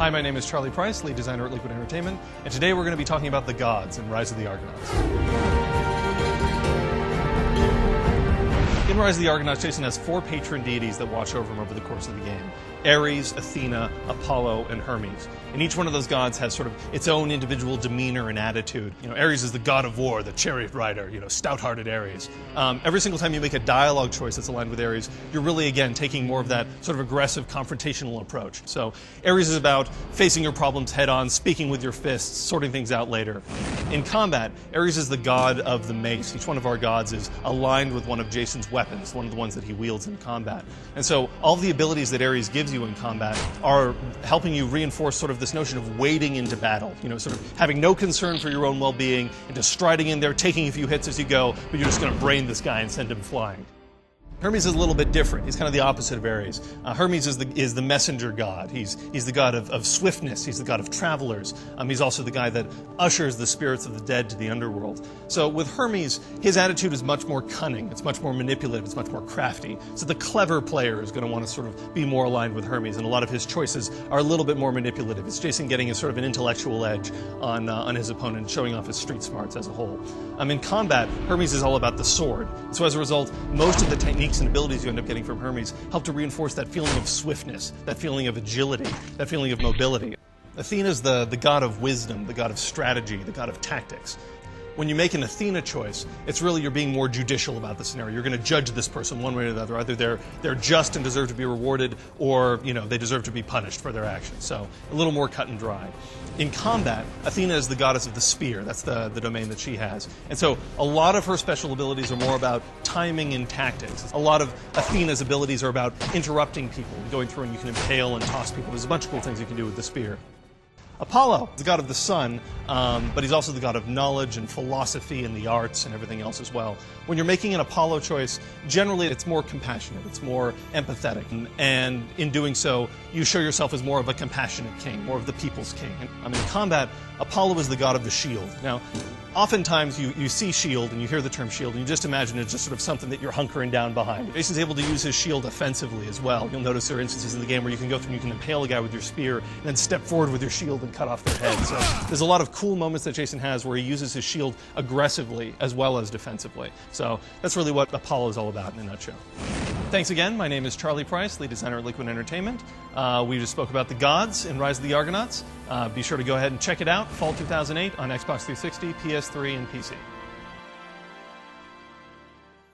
Hi, my name is Charlie Price, lead designer at Liquid Entertainment, and today we're going to be talking about the gods in Rise of the Argonauts. In Rise of the Argonauts, Jason has four patron deities that watch over him over the course of the game. Ares, Athena, Apollo, and Hermes. And each one of those gods has sort of its own individual demeanor and attitude. Ares is the god of war, the chariot rider, stout-hearted Ares. Every single time you make a dialogue choice that's aligned with Ares, you're really, again, taking more of that sort of aggressive, confrontational approach. So Ares is about facing your problems head-on, speaking with your fists, sorting things out later. In combat, Ares is the god of the mace. Each one of our gods is aligned with one of Jason's weapons, one of the ones that he wields in combat. And so all the abilities that Ares gives you in combat are helping you reinforce sort of this notion of wading into battle, sort of having no concern for your own well-being and just striding in there, taking a few hits as you go, but you're just going to brain this guy and send him flying. Hermes is a little bit different. He's kind of the opposite of Ares. Hermes is the messenger god. He's the god of swiftness. He's the god of travelers. He's also the guy that ushers the spirits of the dead to the underworld. So with Hermes, his attitude is much more cunning. It's much more manipulative. It's much more crafty. So the clever player is going to want to sort of be more aligned with Hermes, and a lot of his choices are a little bit more manipulative. It's Jason getting a sort of an intellectual edge on his opponent, showing off his street smarts as a whole. In combat, Hermes is all about the sword. So as a result, most of the techniques and abilities you end up getting from Hermes help to reinforce that feeling of swiftness, that feeling of agility, that feeling of mobility. Athena is the god of wisdom, the god of strategy, the god of tactics. When you make an Athena choice, it's really you're being more judicial about the scenario. You're going to judge this person one way or the other. Either they're just and deserve to be rewarded, or they deserve to be punished for their actions. So a little more cut and dry. In combat, Athena is the goddess of the spear. That's the domain that she has. And so a lot of her special abilities are more about timing and tactics. A lot of Athena's abilities are about interrupting people, going through and you can impale and toss people. There's a bunch of cool things you can do with the spear. Apollo is the god of the sun, but he's also the god of knowledge and philosophy and the arts and everything else as well. When you're making an Apollo choice, generally it's more compassionate, it's more empathetic, and in doing so, you show yourself as more of a compassionate king, more of the people's king. In combat, Apollo is the god of the shield. Now, oftentimes you see shield and you hear the term shield and you just imagine it's just sort of something that you're hunkering down behind. Jason's able to use his shield offensively as well. You'll notice there are instances in the game where you can go through and you can impale a guy with your spear and then step forward with your shield and cut off their head. So there's a lot of cool moments that Jason has where he uses his shield aggressively as well as defensively. So that's really what Apollo is all about in a nutshell. Thanks again. My name is Charlie Price, lead designer at Liquid Entertainment. We just spoke about the gods in Rise of the Argonauts. Be sure to go ahead and check it out, fall 2008 on Xbox 360, PS3, and PC.